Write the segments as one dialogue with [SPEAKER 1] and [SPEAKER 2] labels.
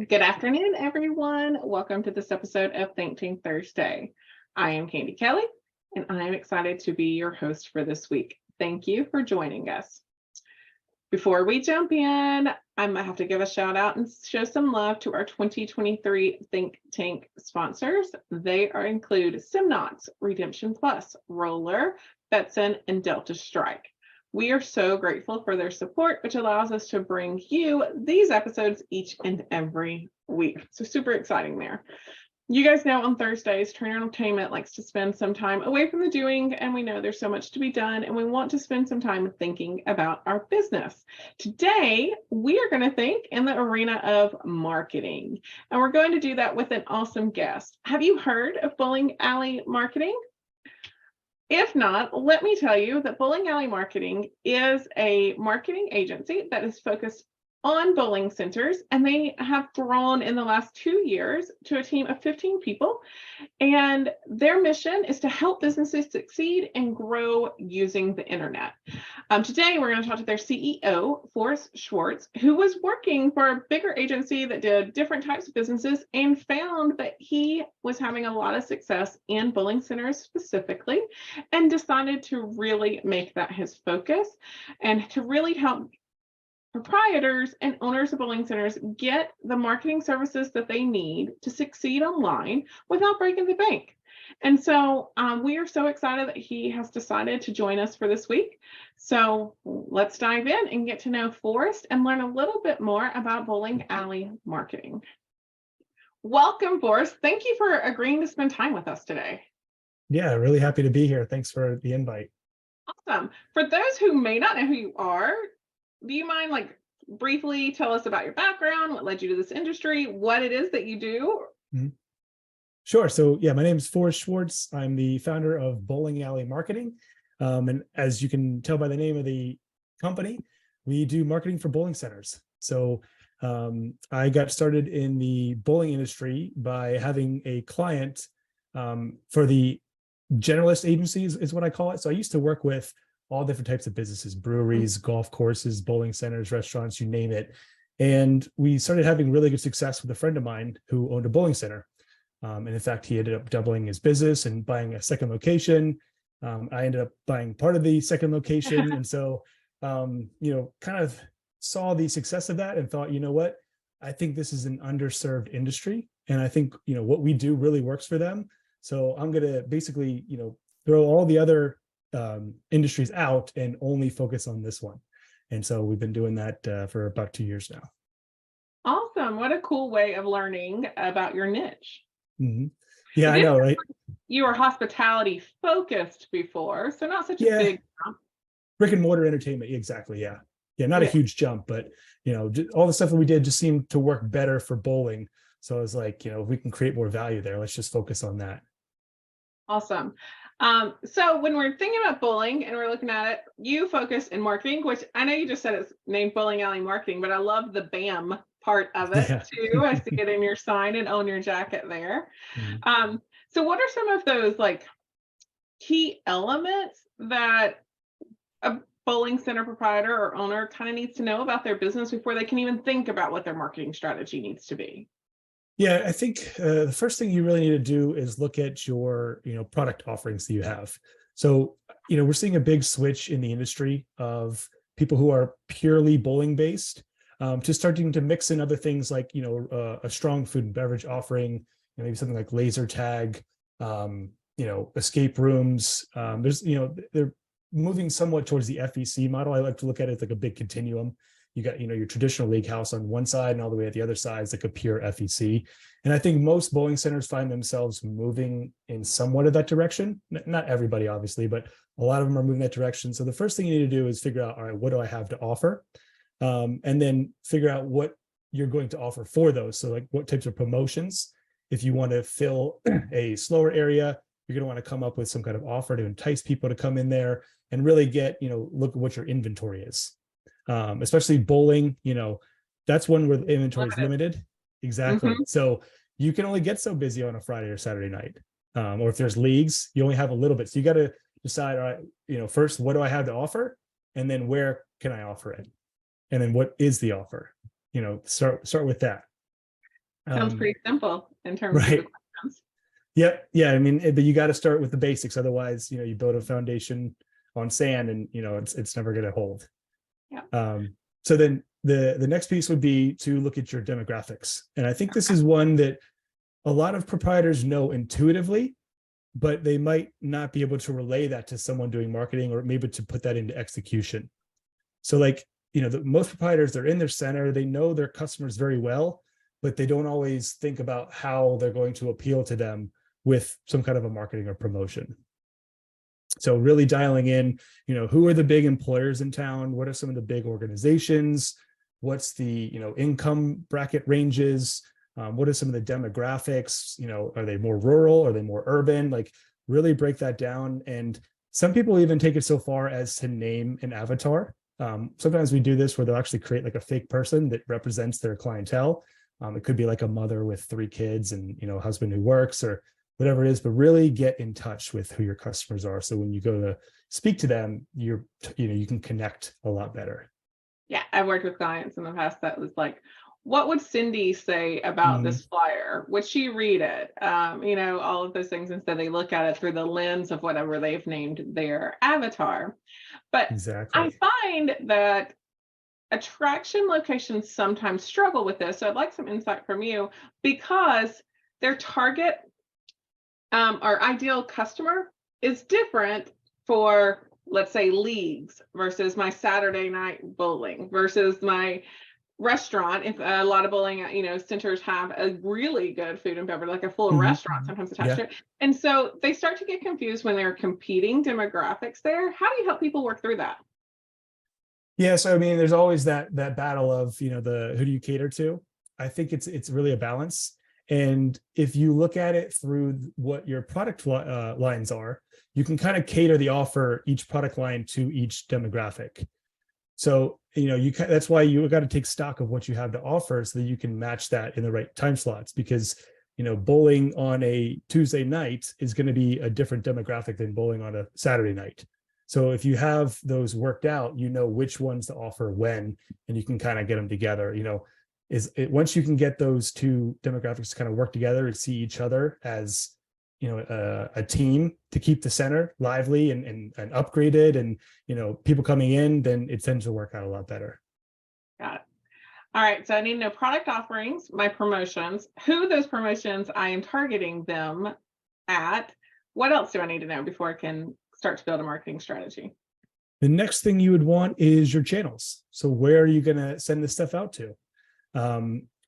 [SPEAKER 1] Good afternoon, everyone. Welcome to this episode of ThinkTank Thursday. I am Candy Kelly, and I'm excited to be your host for this week. Thank you for joining us. Before we jump in, I'm gonna have to give a shout out and show some love to our 2023 Think Tank sponsors. They include Simnox, Redemption Plus, Roller, Betson, and Delta Strike. We are so grateful for their support, which allows us to bring you these episodes each and every week. So super exciting there. You guys know on Thursdays, Turner Entertainment likes to spend some time away from the doing, and we know there's so much to be done, and we want to spend some time thinking about our business. Today, we are going to think in the arena of marketing, and we're going to do that with an awesome guest. Have you heard of Bowling Alley Marketing? If not, let me tell you that Bowling Alley Marketing is a marketing agency that is focused on bowling centers, and they have grown in the last 2 years to a team of 15 people. And their mission is to help businesses succeed and grow using the internet. Today, we're going to talk to their CEO, Forrest Schwartz, who was working for a bigger agency that did different types of businesses and found that he was having a lot of success in bowling centers specifically, and decided to really make that his focus and to really help proprietors and owners of bowling centers get the marketing services that they need to succeed online without breaking the bank. And so we are so excited that he has decided to join us for this week. So let's dive in and get to know Forrest and learn a little bit more about Bowling Alley Marketing. Welcome, Forrest. Thank you for agreeing to spend time with us today.
[SPEAKER 2] Yeah, really happy to be here. Thanks for the invite.
[SPEAKER 1] Awesome. For those who may not know who you are, do you mind briefly tell us about your background, what led you to this industry, what it is that you do?
[SPEAKER 2] Mm-hmm. Sure. So yeah, my name is Forrest Schwartz. I'm the founder of Bowling Alley Marketing. And as you can tell by the name of the company, we do marketing for bowling centers. So I got started in the bowling industry by having a client for the generalist agencies is what I call it. So I used to work with all different types of businesses, breweries, golf courses, bowling centers, restaurants, you name it. And we started having really good success with a friend of mine who owned a bowling center. And in fact, he ended up doubling his business and buying a second location. I ended up buying part of the second location. And so, kind of saw the success of that and thought, you know what, I think this is an underserved industry. And I think, what we do really works for them. So I'm going to basically, throw all the other industries out and only focus on this one. And so we've been doing that for about 2 years now.
[SPEAKER 1] Awesome. What a cool way of learning about your niche.
[SPEAKER 2] Mm-hmm. Yeah, I know, right?
[SPEAKER 1] You were hospitality focused before, so not such a big jump.
[SPEAKER 2] Brick and mortar entertainment, exactly. Yeah, not a huge jump, but all the stuff that we did just seemed to work better for bowling. So I was like, if we can create more value there, let's just focus on that.
[SPEAKER 1] Awesome. So when we're thinking about bowling and we're looking at it, you focus in marketing, which I know you just said it's named Bowling Alley Marketing, but I love the BAM part of it too. I see it in your sign and on your jacket there. Mm-hmm. So what are some of those key elements that a bowling center proprietor or owner kind of needs to know about their business before they can even think about what their marketing strategy needs to be?
[SPEAKER 2] Yeah, I think the first thing you really need to do is look at your, product offerings that you have. So, we're seeing a big switch in the industry of people who are purely bowling based to starting to mix in other things like, a strong food and beverage offering, maybe something like laser tag, escape rooms. They're moving somewhat towards the FEC model. I like to look at it like a big continuum. You got, your traditional league house on one side and all the way at the other side is like a pure FEC. And I think most bowling centers find themselves moving in somewhat of that direction. Not everybody, obviously, but a lot of them are moving that direction. So the first thing you need to do is figure out, all right, what do I have to offer? And then figure out what you're going to offer for those. So like what types of promotions, if you want to fill a slower area, you're going to want to come up with some kind of offer to entice people to come in there and really get, look at what your inventory is. Especially bowling, that's one where the inventory is limited. Exactly. Mm-hmm. So you can only get so busy on a Friday or Saturday night. Or if there's leagues, you only have a little bit. So you got to decide, all right, first, what do I have to offer? And then where can I offer it? And then what is the offer? Start with that.
[SPEAKER 1] Sounds
[SPEAKER 2] Um,
[SPEAKER 1] pretty simple in terms of the
[SPEAKER 2] right.
[SPEAKER 1] questions.
[SPEAKER 2] Yep. Yeah. I mean, but you got to start with the basics. Otherwise, you build a foundation on sand and, it's never going to hold.
[SPEAKER 1] Yeah.
[SPEAKER 2] So then the next piece would be to look at your demographics. And I think this
[SPEAKER 1] Okay.
[SPEAKER 2] is one that a lot of proprietors know intuitively, but they might not be able to relay that to someone doing marketing or maybe to put that into execution. So like, most proprietors, they're in their center, they know their customers very well, but they don't always think about how they're going to appeal to them with some kind of a marketing or promotion. So really dialing in, who are the big employers in town? What are some of the big organizations? What's the, income bracket ranges? What are some of the demographics? Are they more rural? Are they more urban? Like really break that down. And some people even take it so far as to name an avatar. Sometimes we do this where they'll actually create like a fake person that represents their clientele. It could be like a mother with 3 kids and, a husband who works or whatever it is, but really get in touch with who your customers are. So when you go to speak to them, you can connect a lot better.
[SPEAKER 1] Yeah, I've worked with clients in the past that was like, what would Cindy say about
[SPEAKER 2] Mm,
[SPEAKER 1] this flyer? Would she read it? All of those things. Instead, they look at it through the lens of whatever they've named their avatar. But I
[SPEAKER 2] exactly.
[SPEAKER 1] find that attraction locations sometimes struggle with this. So I'd like some insight from you because their target our ideal customer is different for, let's say, leagues versus my Saturday night bowling versus my restaurant. If a lot of bowling, centers have a really good food and beverage, like a full
[SPEAKER 2] Mhm.
[SPEAKER 1] restaurant sometimes attached
[SPEAKER 2] Yeah.
[SPEAKER 1] to it. And so they start to get confused when there are competing demographics there. How do you help people work through that?
[SPEAKER 2] Yeah. So I mean, there's always that battle of the who do you cater to. I think it's really a balance. And if you look at it through what your product lines are, you can kind of cater the offer each product line to each demographic. So that's why you got to take stock of what you have to offer so that you can match that in the right time slots. Because bowling on a Tuesday night is going to be a different demographic than bowling on a Saturday night. So if you have those worked out, which ones to offer when, and you can kind of get them together. Once you can get those two demographics to kind of work together and see each other as a team to keep the center lively and upgraded and people coming in, then it tends to work out a lot better.
[SPEAKER 1] Got it. All right. So I need to know product offerings, my promotions, who those promotions I am targeting them at. What else do I need to know before I can start to build a marketing strategy?
[SPEAKER 2] The next thing you would want is your channels. So where are you going to send this stuff out to?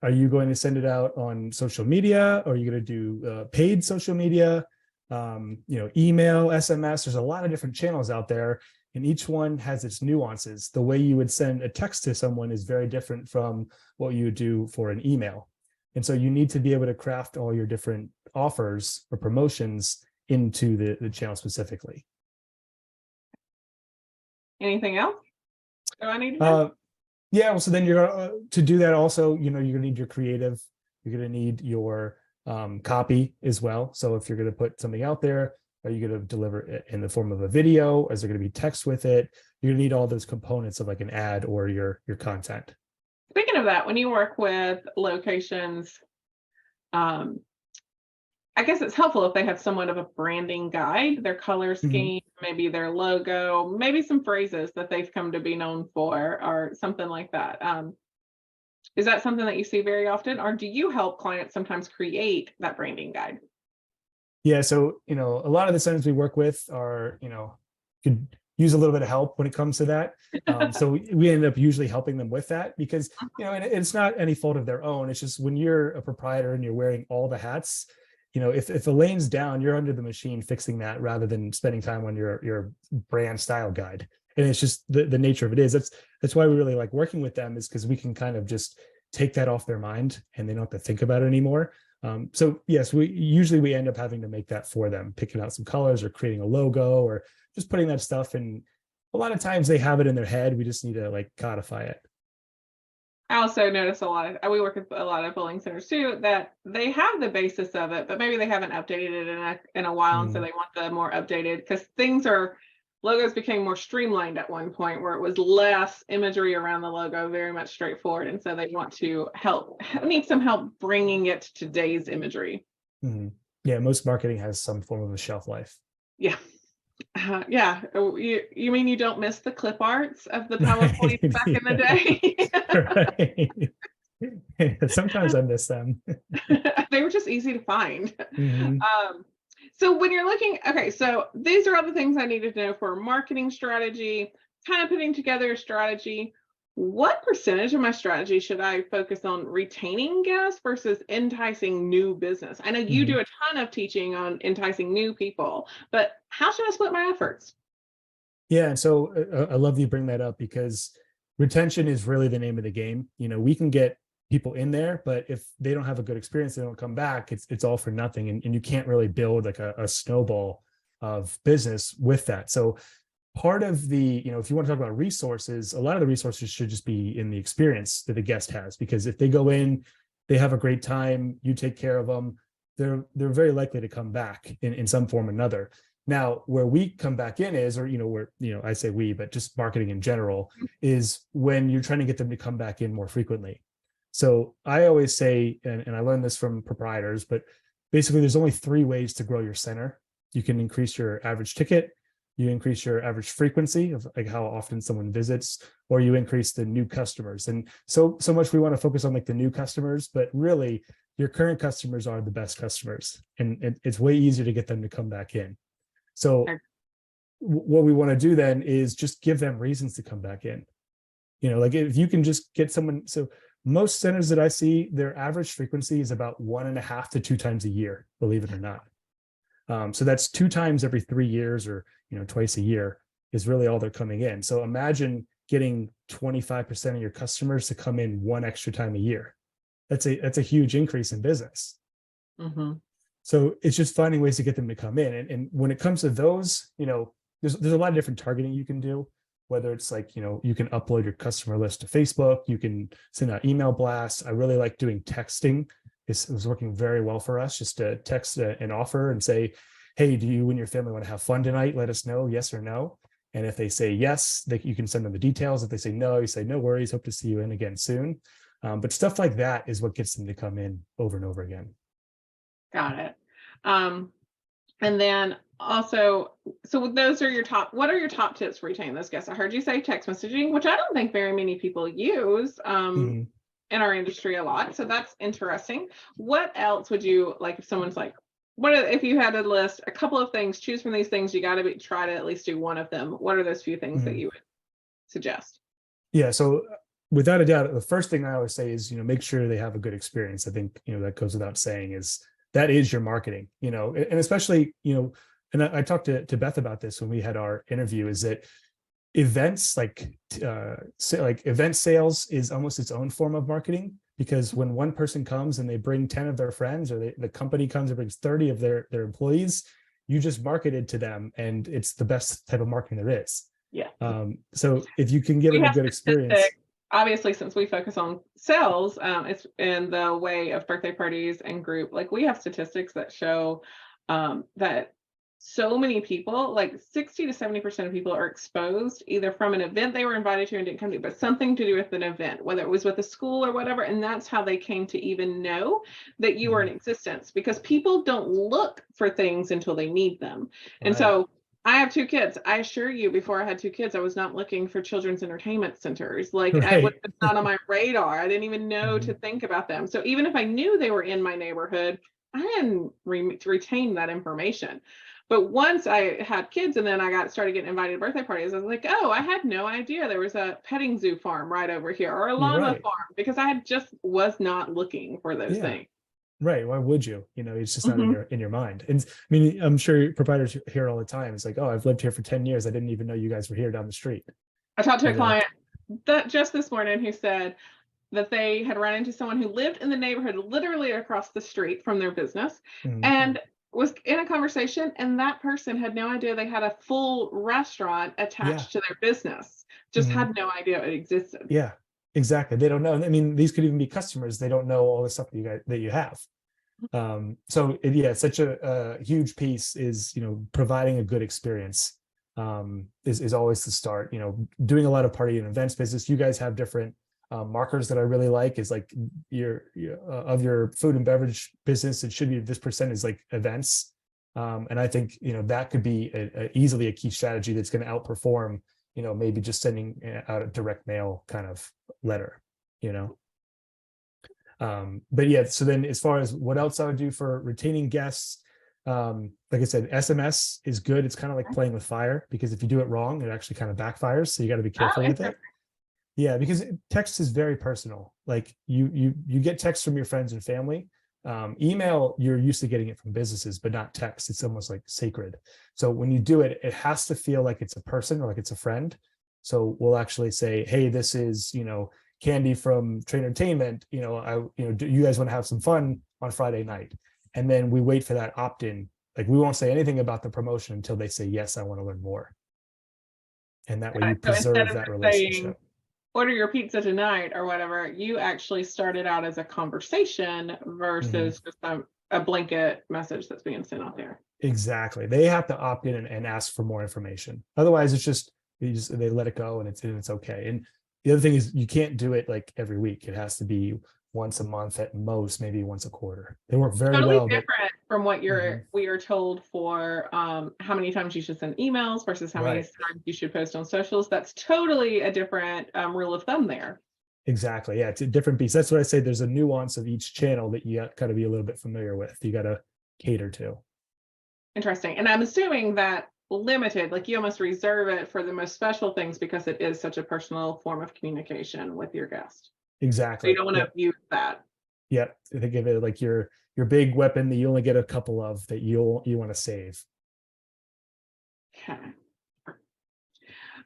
[SPEAKER 2] Are you going to send it out on social media? Or are you going to do paid social media? Email, SMS? There's a lot of different channels out there, and each one has its nuances. The way you would send a text to someone is very different from what you would do for an email. And so you need to be able to craft all your different offers or promotions into the channel specifically.
[SPEAKER 1] Anything else? Do I need to know?
[SPEAKER 2] Yeah, well, so then you're to do that also, you're gonna need your creative, you're gonna need your copy as well. So if you're gonna put something out there, are you gonna deliver it in the form of a video? Is there gonna be text with it? You're gonna need all those components of like an ad or your content.
[SPEAKER 1] Speaking of that, when you work with locations, um, I guess it's helpful if they have somewhat of a branding guide, their color
[SPEAKER 2] Mhm.
[SPEAKER 1] scheme, maybe their logo, maybe some phrases that they've come to be known for, or something like that. Is that something that you see very often, or do you help clients sometimes create that branding guide?
[SPEAKER 2] Yeah, so a lot of the centers we work with are could use a little bit of help when it comes to that. So we end up usually helping them with that because and it's not any fault of their own. It's just when you're a proprietor and you're wearing all the hats, if the lane's down, you're under the machine fixing that rather than spending time on your brand style guide. And it's just the nature of it is that's why we really like working with them, is because we can kind of just take that off their mind and they don't have to think about it anymore. So yes, we end up having to make that for them, picking out some colors or creating a logo or just putting that stuff in. A lot of times they have it in their head. We just need to like codify it.
[SPEAKER 1] I also notice a lot of, we work with a lot of bowling centers too, that they have the basis of it, but maybe they haven't updated it in a while. And so
[SPEAKER 2] Mm,
[SPEAKER 1] they want the more updated because things are logos became more streamlined at one point, where it was less imagery around the logo, very much straightforward. And so they want to need some help bringing it to today's imagery.
[SPEAKER 2] Mhm. Yeah, most marketing has some form of a shelf life.
[SPEAKER 1] Yeah. Yeah. You mean you don't miss the clip arts of the
[SPEAKER 2] Right.
[SPEAKER 1] PowerPoint back in the day?
[SPEAKER 2] Right. Sometimes I miss them.
[SPEAKER 1] They were just easy to find.
[SPEAKER 2] Mhm.
[SPEAKER 1] So when you're looking, okay, so these are all the things I needed to know for marketing strategy, kind of putting together a strategy. What percentage of my strategy should I focus on retaining guests versus enticing new business? I know you
[SPEAKER 2] Mhm.
[SPEAKER 1] do a ton of teaching on enticing new people, but how should I split my efforts?
[SPEAKER 2] Yeah, and so I love that you bring that up because retention is really the name of the game. We can get people in there, but if they don't have a good experience, they don't come back. It's all for nothing, and you can't really build like a snowball of business with that. So part of the, if you want to talk about resources, a lot of the resources should just be in the experience that the guest has, because if they go in, they have a great time, you take care of them, they're very likely to come back in some form or another. Now, where we come back in is, or where I say we, but just marketing in general, is when you're trying to get them to come back in more frequently. So I always say, and I learned this from proprietors, but basically there's only 3 ways to grow your center. You can increase your average ticket, you increase your average frequency of like how often someone visits, or you increase the new customers. And so much we want to focus on like the new customers, but really your current customers are the best customers, and it's way easier to get them to come back in. So what we want to do then is just give them reasons to come back in. Like if you can just get someone. So most centers that I see, their average frequency is about 1.5 to 2 times a year, believe it or not. So that's 2 times every 3 years, or twice a year is really all they're coming in. So imagine getting 25% of your customers to come in 1 extra time a year. That's a huge increase in business.
[SPEAKER 1] Mm-hmm.
[SPEAKER 2] So it's just finding ways to get them to come in. And when it comes to those, there's a lot of different targeting you can do, whether it's like, you can upload your customer list to Facebook, you can send out email blasts. I really like doing texting. It was working very well for us, just to text an offer and say, hey, do you and your family want to have fun tonight? Let us know, yes or no. And if they say yes, you can send them the details. If they say no, you say, no worries, hope to see you in again soon. But stuff like that is what gets them to come in over and over again.
[SPEAKER 1] Got it. And then also, so those are what are your top tips for retaining those guests? I heard you say text messaging, which I don't think very many people use in our industry a lot. So that's interesting. What else would you like if someone's like, if you had a list, a couple of things, choose from these things, you got to try to at least do one of them. What are those few things that you would suggest?
[SPEAKER 2] Yeah. So without a doubt, the first thing I always say is, make sure they have a good experience. I think, that goes without saying, is that is your marketing, and especially, and I talked to Beth about this when we had our interview, is that events like event sales is almost its own form of marketing, because when one person comes and they bring 10 of their friends, or the company comes and brings 30 of their employees, you just marketed to them, and it's the best type of marketing there is.
[SPEAKER 1] Yeah.
[SPEAKER 2] So if you can give them a good experience.
[SPEAKER 1] Obviously, since we focus on sales, it's in the way of birthday parties and group, like we have statistics that show that so many people, like 60 to 70% of people, are exposed either from an event they were invited to and didn't come to, but something to do with an event, whether it was with a school or whatever. And that's how they came to even know that you were in existence, because people don't look for things until they need them. And so I have 2 kids. I assure you, before I had 2 kids, I was not looking for children's entertainment centers. Like I was not on my radar. I didn't even know to think about them. So even if I knew they were in my neighborhood, I didn't retain that information. But once I had kids and then I started getting invited to birthday parties, I was like, oh, I had no idea there was a petting zoo farm right over here, or a llama farm, because I was not looking for those things.
[SPEAKER 2] Right. Why would you? It's just not in your mind. And I mean, I'm sure providers hear all the time. It's like, oh, I've lived here for 10 years. I didn't even know you guys were here down the street.
[SPEAKER 1] I talked to a client that just this morning who said that they had run into someone who lived in the neighborhood literally across the street from their business, and was in a conversation, and that person had no idea they had a full restaurant attached to their business. Just had no idea it existed.
[SPEAKER 2] Yeah. Exactly. They don't know. I mean, these could even be customers. They don't know all the stuff that you have. So such a huge piece is, providing a good experience. is always the start. Doing a lot of party and events business. You guys have different markers that I really like. Is like your of your food and beverage business, it should be this percent is like events. And I think that could be easily a key strategy that's going to outperform maybe just sending out a direct mail kind of letter. But yeah, so then as far as what else I would do for retaining guests, like I said, SMS is good. It's kind of like playing with fire, because if you do it wrong, it actually kind of backfires. So you got to be careful with it. Yeah, because text is very personal. Like you get text from your friends and family. Email, you're used to getting it from businesses, but not text. It's almost like sacred. So when you do it, it has to feel like it's a person or like it's a friend. So we'll actually say, hey, this is, Candy from Train Entertainment. Do you guys want to have some fun on Friday night? And then we wait for that opt-in. Like we won't say anything about the promotion until they say, yes, I want to learn more. And that way you preserve that relationship.
[SPEAKER 1] Order your pizza tonight or whatever, you actually started out as a conversation versus just a blanket message that's being sent out there.
[SPEAKER 2] Exactly. They have to opt in and ask for more information. Otherwise, it's just they let it go and it's okay. And the other thing is you can't do it like every week. It has to be once a month at most, maybe once a quarter. They work very well.
[SPEAKER 1] Different from what we are told for how many times you should send emails versus how many times you should post on socials. That's totally a different rule of thumb there.
[SPEAKER 2] Exactly. Yeah, it's a different piece. That's what I say. There's a nuance of each channel that you got to be a little bit familiar with. You got to cater to.
[SPEAKER 1] Interesting. And I'm assuming that limited, like you almost reserve it for the most special things because it is such a personal form of communication with your guest.
[SPEAKER 2] Exactly.
[SPEAKER 1] So you don't want to abuse that.
[SPEAKER 2] Yep. Think of it like your big weapon that you only get a couple of that you want to save.
[SPEAKER 1] Okay.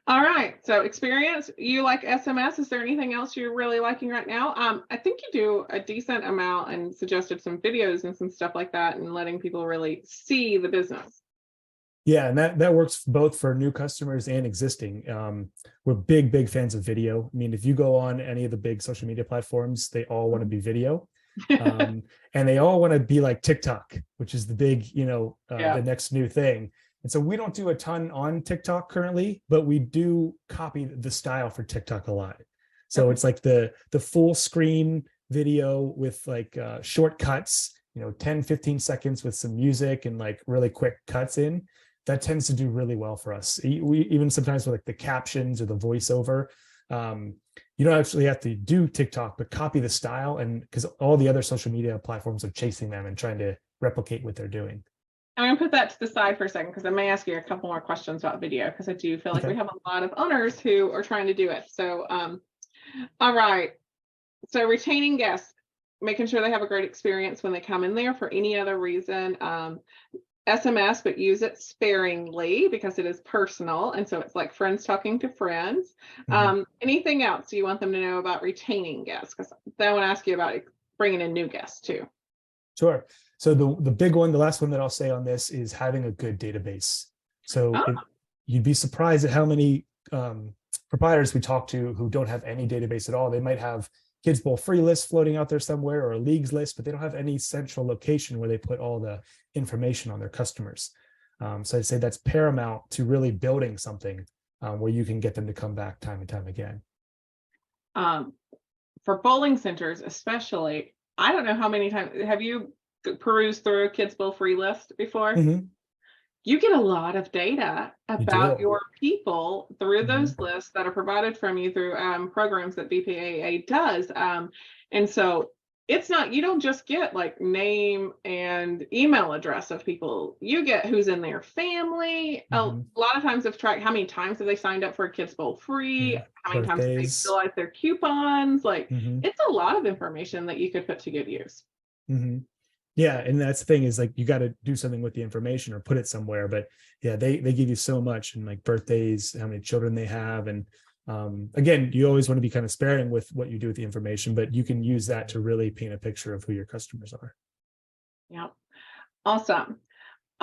[SPEAKER 1] All right. So experience, you like SMS. Is there anything else you're really liking right now? I think you do a decent amount and suggested some videos and some stuff like that and letting people really see the business.
[SPEAKER 2] Yeah, and that works both for new customers and existing. We're big fans of video. I mean, if you go on any of the big social media platforms, they all want to be video. And they all want to be like TikTok, which is the big, the next new thing. And so we don't do a ton on TikTok currently, but we do copy the style for TikTok a lot. So it's like the full screen video with like short cuts, 10, 15 seconds with some music and like really quick cuts in. That tends to do really well for us. We even sometimes with like the captions or the voiceover, you don't actually have to do TikTok, but copy the style, and because all the other social media platforms are chasing them and trying to replicate what they're doing.
[SPEAKER 1] I'm going to put that to the side for a second because I may ask you a couple more questions about video because I do feel like we have a lot of owners who are trying to do it. So, all right. So retaining guests, making sure they have a great experience when they come in there for any other reason. SMS, but use it sparingly because it is personal. And so it's like friends talking to friends. Anything else you want them to know about retaining guests? Because then I want to ask you about bringing in new guests too.
[SPEAKER 2] Sure. So the big one, the last one that I'll say on this is having a good database. So you'd be surprised at how many proprietors we talk to who don't have any database at all. They might have Kids Bowl free list floating out there somewhere or a leagues list, but they don't have any central location where they put all the information on their customers. So I'd say that's paramount to really building something where you can get them to come back time and time again.
[SPEAKER 1] For bowling centers, especially, I don't know how many times, have you perused through a Kids Bowl free list before? You get a lot of data about your people through those lists that are provided from you through programs that BPAA does. And so it's not, you don't just get like name and email address of people. You get who's in their family. A lot of times they've tracked how many times have they signed up for a Kids Bowl free, how many times have they utilized their coupons. Like it's a lot of information that you could put to good use.
[SPEAKER 2] Yeah, and that's the thing is like you got to do something with the information or put it somewhere. But yeah, they give you so much, and like birthdays, how many children they have, and again, you always want to be kind of sparing with what you do with the information, but you can use that to really paint a picture of who your customers are.
[SPEAKER 1] Yeah, awesome.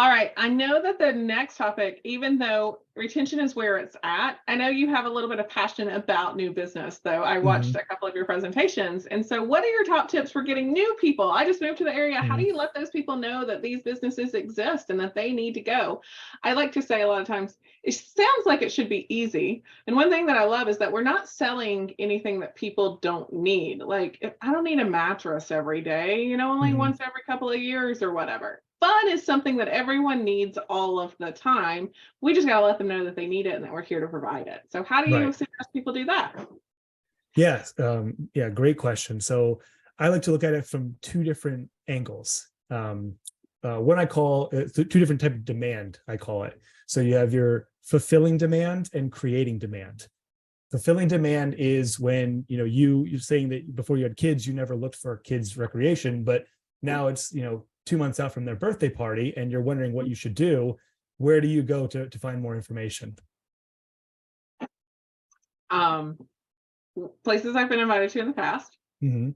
[SPEAKER 1] All right. I know that the next topic, even though retention is where it's at, I know you have a little bit of passion about new business, though. I watched
[SPEAKER 2] Mhm,
[SPEAKER 1] a couple of your presentations. And so, what are your top tips for getting new people? I just moved to the area. How do
[SPEAKER 2] mhm.
[SPEAKER 1] you let those people know that these businesses exist and that they need to go? I like to say a lot of times, it sounds like it should be easy. And one thing that I love is that we're not selling anything that people don't need. Like, I don't need a mattress every day, only
[SPEAKER 2] Mhm.
[SPEAKER 1] once every couple of years or whatever. Fun is something that everyone needs all of the time. We just got to let them know that they need it and that we're here to provide it. So, how do you
[SPEAKER 2] Right.
[SPEAKER 1] suggest people do that?
[SPEAKER 2] Yes. Yeah, great question. So I like to look at it from two different angles. One I call two different type of demand, I call it. So you have your fulfilling demand and creating demand. Fulfilling demand is when, you're saying that before you had kids, you never looked for kids recreation, but now it's, 2 months out from their birthday party and you're wondering what you should do. Where do you go to find more information?
[SPEAKER 1] Um, Places I've been invited to in the past,
[SPEAKER 2] Mhm,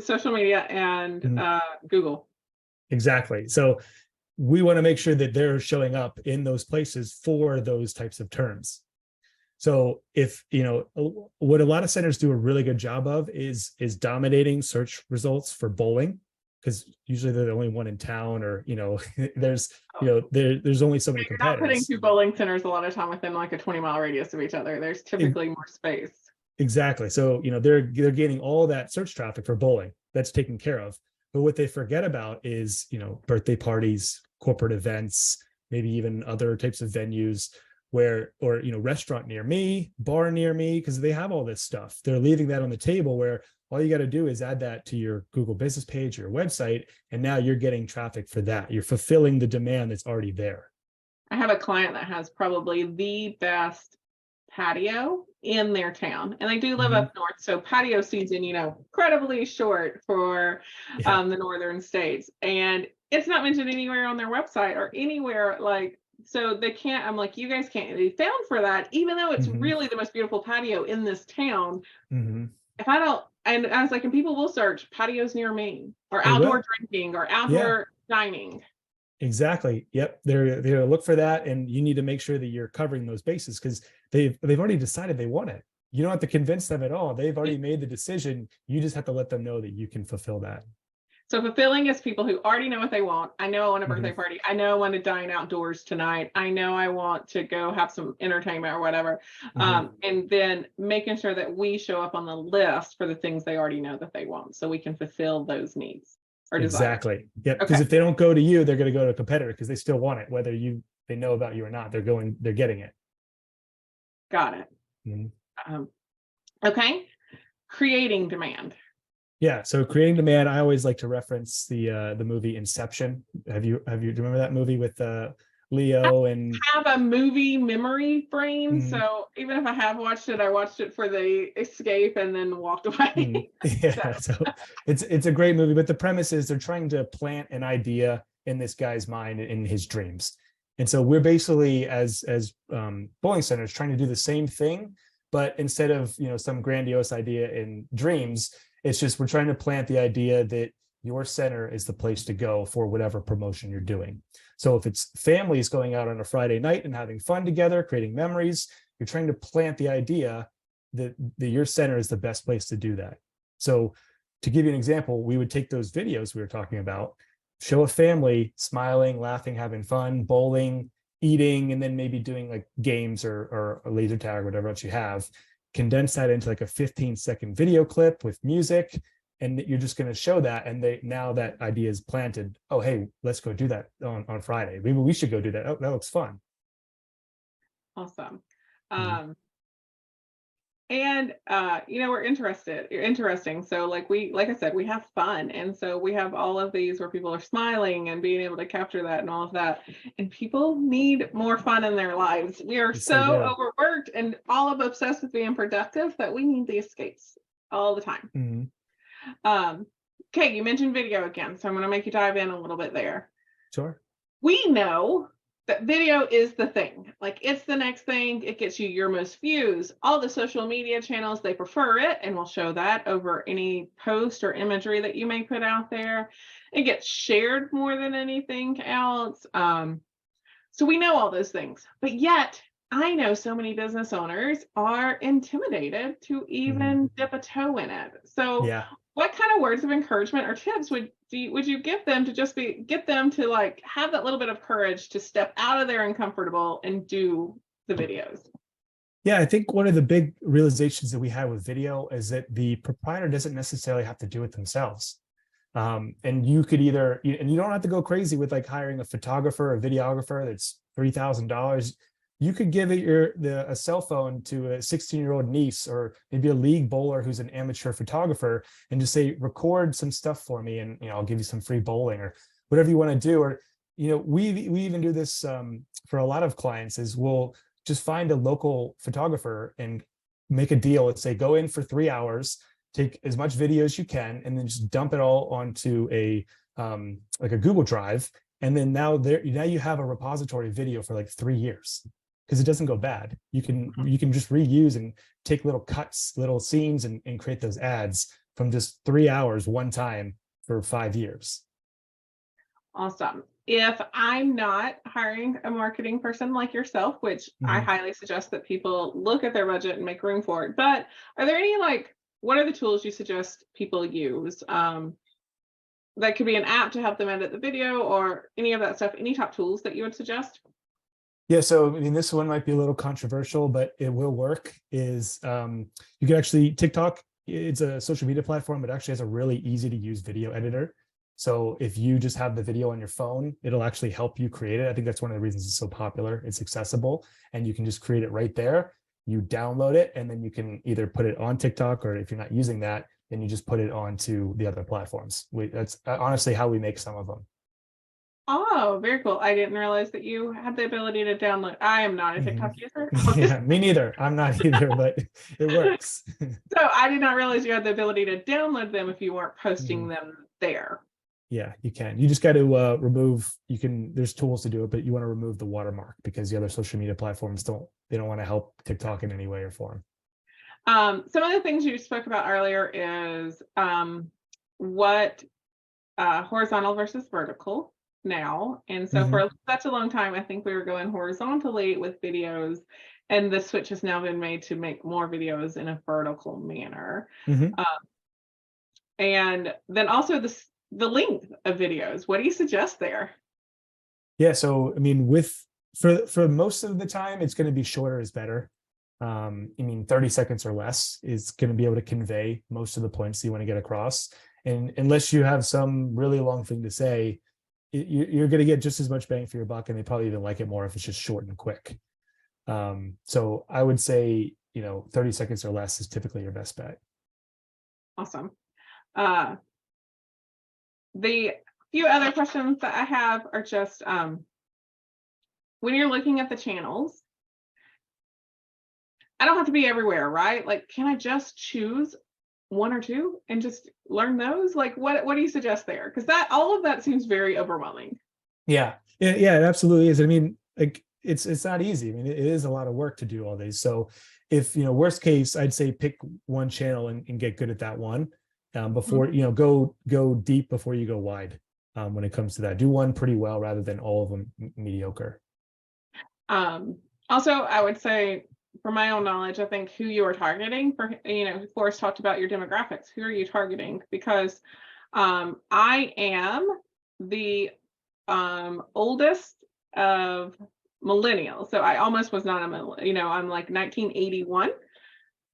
[SPEAKER 1] social media, and
[SPEAKER 2] mhm.
[SPEAKER 1] Google.
[SPEAKER 2] Exactly. So we want to make sure that they're showing up in those places for those types of terms. So if what a lot of centers do a really good job of is dominating search results for bowling, because usually they're the only one in town, or there's
[SPEAKER 1] Oh,
[SPEAKER 2] there's only so many
[SPEAKER 1] you're not putting
[SPEAKER 2] competitors.
[SPEAKER 1] two bowling centers a lot of time within like a 20-mile radius of each other. There's
[SPEAKER 2] E-
[SPEAKER 1] typically more space.
[SPEAKER 2] Exactly. So they're gaining all that search traffic for bowling. That's taken care of. But what they forget about is birthday parties, corporate events, maybe even other types of venues where, or restaurant near me, bar near me, because they have all this stuff. They're leaving that on the table where all you got to do is add that to your Google business page, your website, and now you're getting traffic for that. You're fulfilling the demand that's already there.
[SPEAKER 1] I have a client that has probably the best patio in their town, and they do live
[SPEAKER 2] Mhm.
[SPEAKER 1] up north, so patio season, incredibly short for
[SPEAKER 2] Yeah.
[SPEAKER 1] the northern states, and it's not mentioned anywhere on their website or anywhere, like, so they can't. I'm like, you guys can't be found for that, even though it's
[SPEAKER 2] Hmm.
[SPEAKER 1] really the most beautiful patio in this town.
[SPEAKER 2] Hmm.
[SPEAKER 1] If I don't, and I was like, and people will search patios near me or
[SPEAKER 2] They
[SPEAKER 1] outdoor
[SPEAKER 2] will.
[SPEAKER 1] drinking or
[SPEAKER 2] Yeah.
[SPEAKER 1] outdoor dining.
[SPEAKER 2] Exactly. Yep. They're gonna look for that, and you need to make sure that you're covering those bases because they've already decided they want it. You don't have to convince them at all. They've already made the decision. You just have to let them know that you can fulfill that.
[SPEAKER 1] So fulfilling is people who already know what they want. I know I want a birthday
[SPEAKER 2] Hmm.
[SPEAKER 1] party. I know I want to dine outdoors tonight. I know I want to go have some entertainment or whatever.
[SPEAKER 2] Hmm.
[SPEAKER 1] And then making sure that we show up on the list for the things they already know that they want, so we can fulfill those needs or desires.
[SPEAKER 2] Exactly. Yep. Because
[SPEAKER 1] Okay,
[SPEAKER 2] if they don't go to you, they're going to go to a competitor because they still want it, whether they know about you or not. They're getting it.
[SPEAKER 1] got it.
[SPEAKER 2] Mhm.
[SPEAKER 1] Um, okay, creating demand.
[SPEAKER 2] Yeah. So creating demand, I always like to reference the movie Inception. Do you remember that movie with Leo and
[SPEAKER 1] Have a movie memory brain,
[SPEAKER 2] mhm,
[SPEAKER 1] so even if I have watched it, I watched it for the escape and then walked
[SPEAKER 2] mhm.
[SPEAKER 1] away. So
[SPEAKER 2] Yeah. So it's a great movie, but the premise is they're trying to plant an idea in this guy's mind in his dreams. And so we're basically as bowling centers trying to do the same thing, but instead of some grandiose idea in dreams, it's just we're trying to plant the idea that your center is the place to go for whatever promotion you're doing. So if it's families going out on a Friday night and having fun together, creating memories, you're trying to plant the idea that your center is the best place to do that. So to give you an example, we would take those videos we were talking about, show a family smiling, laughing, having fun, bowling, eating, and then maybe doing like games or a laser tag, whatever else you have, condense that into like a 15-second video clip with music, and you're just going to show that, and now that idea is planted. Oh, hey, let's go do that on Friday. Maybe we should go do that. Oh, that looks fun.
[SPEAKER 1] awesome.
[SPEAKER 2] Mhm.
[SPEAKER 1] Um, and we're interested. You're interesting. So like I said, we have fun. And so we have all of these where people are smiling and being able to capture that and all of that. And people need more fun in their lives. We are
[SPEAKER 2] Yes, they
[SPEAKER 1] so
[SPEAKER 2] do.
[SPEAKER 1] overworked and all of obsessed with being productive that we need the escapes all the time.
[SPEAKER 2] Mhm.
[SPEAKER 1] Um, okay, you mentioned video again, so I'm going to make you dive in a little bit there.
[SPEAKER 2] Sure.
[SPEAKER 1] We know that video is the thing. Like it's the next thing. It gets you your most views. All the social media channels, they prefer it and will show that over any post or imagery that you may put out there. It gets shared more than anything else. So we know all those things, but yet I know so many business owners are intimidated to
[SPEAKER 2] Mhm.
[SPEAKER 1] even dip a toe in it. So
[SPEAKER 2] Yeah.
[SPEAKER 1] what kind of words of encouragement or tips would you give them to just get them to like have that little bit of courage to step out of their uncomfortable and do the videos?
[SPEAKER 2] Yeah, I think one of the big realizations that we had with video is that the proprietor doesn't necessarily have to do it themselves. And you could and you don't have to go crazy with like hiring a photographer or videographer that's $3,000. You could give it a cell phone to a 16-year-old niece or maybe a league bowler who's an amateur photographer and just say, record some stuff for me, and I'll give you some free bowling or whatever you want to do. Or we even do this for a lot of clients. Is we'll just find a local photographer and make a deal. Let's say go in for 3 hours, take as much video as you can, and then just dump it all onto a like a Google Drive. And then now you have a repository of video for like 3 years because it doesn't go bad. You can just reuse and take little cuts, little scenes, and create those ads from just 3 hours one time for 5 years.
[SPEAKER 1] Awesome. If I'm not hiring a marketing person like yourself, which I
[SPEAKER 2] Mhm.
[SPEAKER 1] highly suggest that people look at their budget and make room for it, but are there any like what are the tools you suggest people use? That could be an app to help them edit the video or any of that stuff. Any top tools that you would suggest?
[SPEAKER 2] Yeah, so I mean, this one might be a little controversial, but it will work. Is you can actually TikTok. It's a social media platform, but actually has a really easy to use video editor. So if you just have the video on your phone, it'll actually help you create it. I think that's one of the reasons it's so popular. It's accessible, and you can just create it right there. You download it, and then you can either put it on TikTok, or if you're not using that, then you just put it onto the other platforms. That's honestly how we make some of them.
[SPEAKER 1] Oh, very cool. I didn't realize that you had the ability to download. I am not a
[SPEAKER 2] Mhm.
[SPEAKER 1] TikTok user.
[SPEAKER 2] Yeah, me neither. I'm not either, but it works.
[SPEAKER 1] So I did not realize you had the ability to download them if you weren't posting
[SPEAKER 2] Mhm.
[SPEAKER 1] them there.
[SPEAKER 2] Yeah, you can. You just got to remove. There's tools to do it, but you want to remove the watermark because the other social media platforms don't want to help TikTok in any way or form.
[SPEAKER 1] Some of the things you spoke about earlier is what horizontal versus vertical now. And so
[SPEAKER 2] Hmm.
[SPEAKER 1] for such a long time, I think we were going horizontally with videos, and the switch has now been made to make more videos in a vertical manner.
[SPEAKER 2] Hmm.
[SPEAKER 1] Uh, and then also the length of videos. What do you suggest there?
[SPEAKER 2] Yeah, so I mean, for most of the time, it's going to be shorter is better. I mean, 30 seconds or less is going to be able to convey most of the points you want to get across. And unless you have some really long thing to say, you're going to get just as much bang for your buck, and they probably even like it more if it's just short and quick. So I would say, 30 seconds or less is typically your best bet.
[SPEAKER 1] Awesome. Uh, the few other questions that I have are just when you're looking at the channels, I don't have to be everywhere, right? Like, can I just choose one or two and just learn those? Like, what do you suggest there? Because that all of that seems very overwhelming.
[SPEAKER 2] Yeah. Yeah, it absolutely is. I mean, like it's not easy. I mean, it is a lot of work to do all these. So if, worst case, I'd say pick one channel and get good at that one before, go deep before you go wide when it comes to that. Do one pretty well rather than all of them mediocre.
[SPEAKER 1] Also, I would say, from my own knowledge, I think who you are targeting Forrest talked about your demographics. Who are you targeting? Because I am the oldest of millennials. So I almost was not a millennial, I'm like 1981,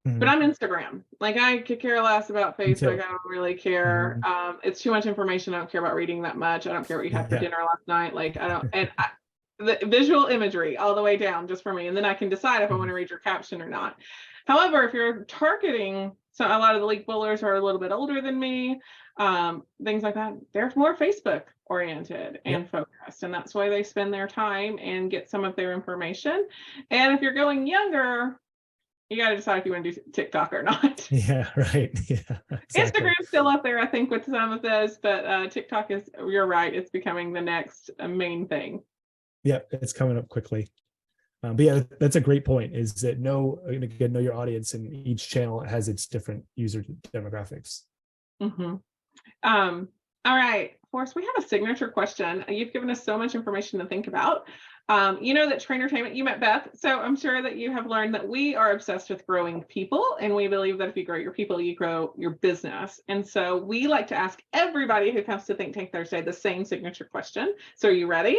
[SPEAKER 1] but
[SPEAKER 2] Mhm.
[SPEAKER 1] I'm Instagram. Like I could care less about
[SPEAKER 2] Me
[SPEAKER 1] Facebook.
[SPEAKER 2] too.
[SPEAKER 1] I don't really care.
[SPEAKER 2] Mhm.
[SPEAKER 1] It's too much information. I don't care about reading that much. I don't care what you had for
[SPEAKER 2] Yeah.
[SPEAKER 1] dinner last night. Like I don't, the visual imagery all the way down just for me. And then I can decide if I want
[SPEAKER 2] Mhm.
[SPEAKER 1] to read your caption or not. However, if you're targeting, so a lot of the league bowlers are a little bit older than me, things like that, they're more Facebook oriented and
[SPEAKER 2] Yep.
[SPEAKER 1] focused. And that's why they spend their time and get some of their information. And if you're going younger, you got to decide if you want to do TikTok or not.
[SPEAKER 2] Yeah. Right. Yeah. Exactly.
[SPEAKER 1] Instagram's still up there, I think, with some of those, but TikTok is, you're right, it's becoming the next main thing.
[SPEAKER 2] Yeah, it's coming up quickly. But yeah, that's a great point, is that again, know your audience, and each channel has its different user demographics.
[SPEAKER 1] Mm-hmm. All right, Forrest, we have a signature question. You've given us so much information to think about. You know that Trainertainment, you met Beth, so I'm sure that you have learned that we are obsessed with growing people, and we believe that if you grow your people, you grow your business. And so we like to ask everybody who comes to Think Tank Thursday the same signature question. So are you ready?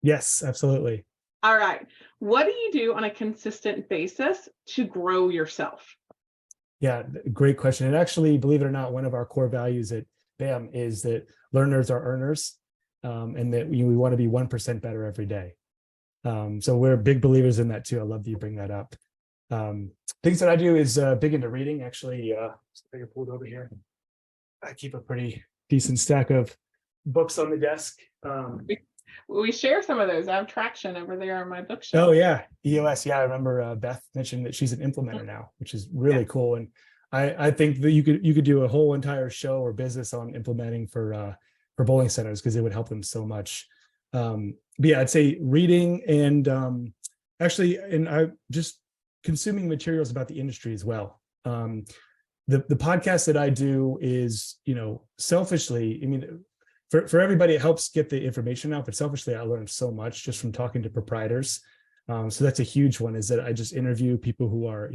[SPEAKER 2] Yes, absolutely.
[SPEAKER 1] All right. What do you do on a consistent basis to grow yourself?
[SPEAKER 2] Yeah, great question. And actually, believe it or not, one of our core values at BAM is that learners are earners, and that we want to be 1% better every day. So we're big believers in that too. I love that you bring that up. Things that I do is big into reading. Actually, I pulled over here. I keep a pretty decent stack of books on the desk.
[SPEAKER 1] We share some of those. I have traction over there on my bookshelf.
[SPEAKER 2] Oh yeah, EOS. Yeah, I remember Beth mentioned that she's an implementer now, which is really cool. And I think that you could do a whole entire show or business on implementing for bowling centers, because it would help them so much. But yeah, I'd say reading, and I just consuming materials about the industry as well. The podcast that I do is, selfishly, I mean, for everybody, it helps get the information out, but selfishly, I learned so much just from talking to proprietors. So that's a huge one, is that I just interview people who are,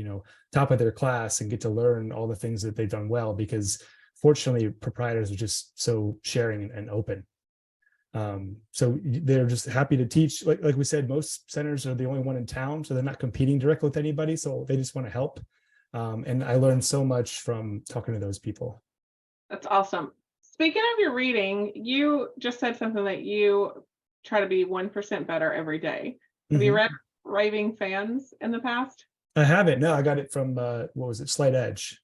[SPEAKER 2] top of their class, and get to learn all the things that they've done well, because fortunately, proprietors are just so sharing and open. So they're just happy to teach. Like we said, most centers are the only one in town, so they're not competing directly with anybody. So they just want to help. And I learned so much from talking to those people.
[SPEAKER 1] That's awesome. Speaking of your reading, you just said something that you try to be 1% better every day. Have you read Raving Fans in the past?
[SPEAKER 2] I haven't. No, I got it from what was it, Slight Edge.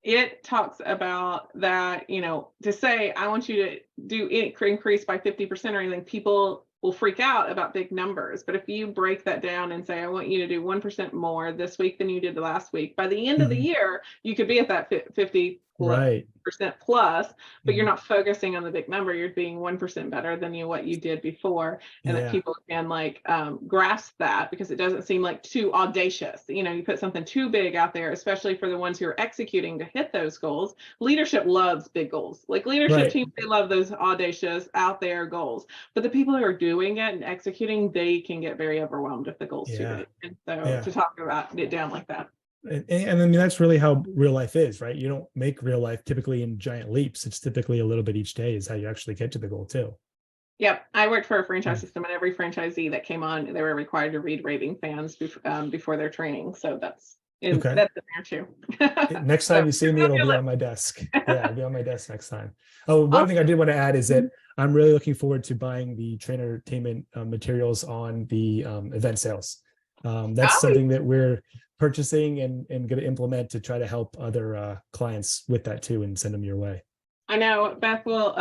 [SPEAKER 1] It talks about that, to say, I want you to do it increase by 50% or anything, people will freak out about big numbers. But if you break that down and say, I want you to do 1% more this week than you did the last week, by the end of the year, you could be at that 50% plus, but you're not focusing on the big number. You're being 1% better than what you did before. And that people can grasp that, because it doesn't seem like too audacious. You put something too big out there, especially for the ones who are executing to hit those goals. Leadership loves big goals. Like leadership teams, they love those audacious out there goals. But the people who are doing it and executing, they can get very overwhelmed if the goal's too big. And so to talk about it down like that.
[SPEAKER 2] And I mean, that's really how real life is, right? You don't make real life typically in giant leaps. It's typically a little bit each day is how you actually get to the goal too.
[SPEAKER 1] Yep. I worked for a franchise system, and every franchisee that came on, they were required to read Raving Fans before their training. So that's in there too.
[SPEAKER 2] Next time you see me, it'll be on my desk. Yeah, it'll be on my desk next time. Oh, one thing I did want to add is that I'm really looking forward to buying the Trainertainment materials on the event sales. That's something that we're purchasing and going to implement to try to help other clients with that too, and send them your way.
[SPEAKER 1] I know Beth will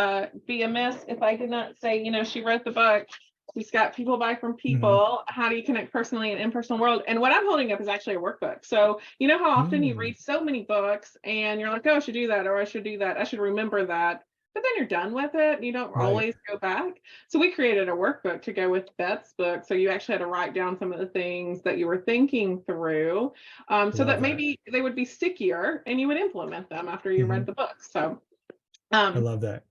[SPEAKER 1] be amiss if I did not say, she wrote the book. She's got People Buy From People, How Do You Connect Personally in Impersonal World? And what I'm holding up is actually a workbook. So you know how often you read so many books and you're like, oh, I should do that, or I should do that. I should remember that. But then you're done with it. You don't always go back. So we created a workbook to go with Beth's book. So you actually had to write down some of the things that you were thinking through, so that maybe they would be stickier and you would implement them after you read the book. So
[SPEAKER 2] I love that.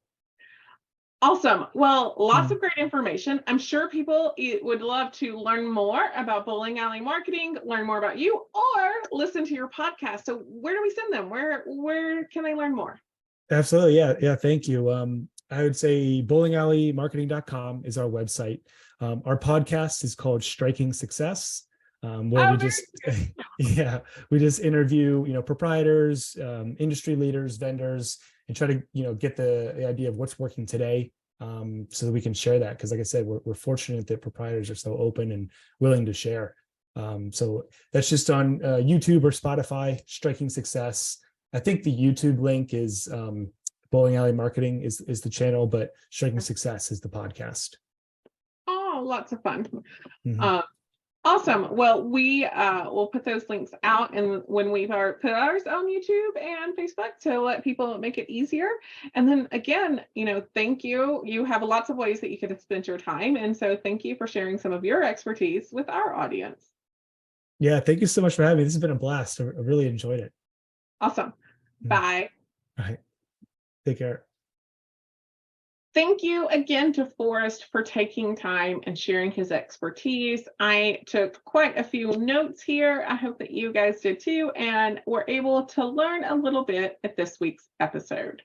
[SPEAKER 1] Awesome. Well, lots of great information. I'm sure people would love to learn more about bowling alley marketing, learn more about you, or listen to your podcast. So where do we send them? Where can they learn more?
[SPEAKER 2] Absolutely. Yeah. Thank you. I would say bowlingalleymarketing.com is our website. Our podcast is called Striking Success, where we just interview, proprietors, industry leaders, vendors, and try to, get the idea of what's working today, so that we can share that. Because like I said, we're fortunate that proprietors are so open and willing to share. So that's just on YouTube or Spotify, Striking Success. I think the YouTube link is Bowling Alley Marketing is the channel, but Striking Success is the podcast.
[SPEAKER 1] Oh, lots of fun. Awesome. Well, we will put those links out, and when we put ours on YouTube and Facebook to let people make it easier. And then again, thank you. You have lots of ways that you could spend your time, and so thank you for sharing some of your expertise with our audience.
[SPEAKER 2] Yeah, thank you so much for having me. This has been a blast. I really enjoyed it.
[SPEAKER 1] Awesome. Bye.
[SPEAKER 2] All right. Take care.
[SPEAKER 1] Thank you again to Forrest for taking time and sharing his expertise. I took quite a few notes here. I hope that you guys did too, and were able to learn a little bit at this week's episode.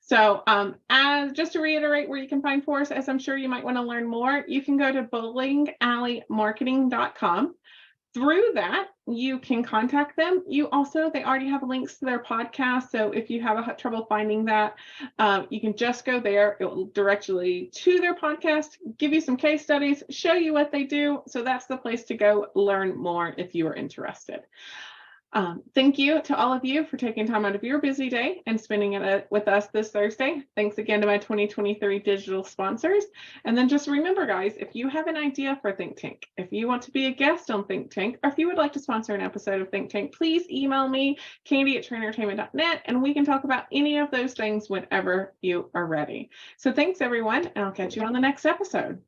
[SPEAKER 1] So as just to reiterate where you can find Forrest, as I'm sure you might want to learn more, you can go to bowlingalleymarketing.com. Through that, you can contact them. They already have links to their podcast. So if you have trouble finding that, you can just go there. It will direct you to their podcast, give you some case studies, show you what they do. So that's the place to go learn more if you are interested. Thank you to all of you for taking time out of your busy day and spending it with us this Thursday. Thanks again to my 2023 digital sponsors. And then just remember, guys, if you have an idea for ThinkTank, if you want to be a guest on ThinkTank, or if you would like to sponsor an episode of ThinkTank, please email me, candy@trainentertainment.net, and we can talk about any of those things whenever you are ready. So thanks, everyone, and I'll catch you on the next episode.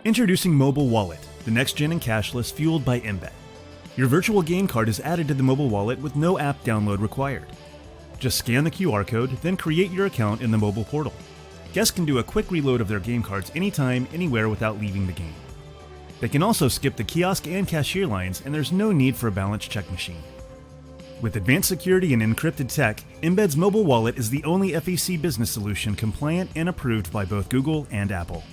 [SPEAKER 3] Introducing Mobile Wallet, the next gen in cashless fueled by Embed. Your virtual game card is added to the mobile wallet with no app download required. Just scan the QR code, then create your account in the mobile portal. Guests can do a quick reload of their game cards anytime, anywhere without leaving the game. They can also skip the kiosk and cashier lines, and there's no need for a balance check machine. With advanced security and encrypted tech, Embed's mobile wallet is the only FEC business solution compliant and approved by both Google and Apple.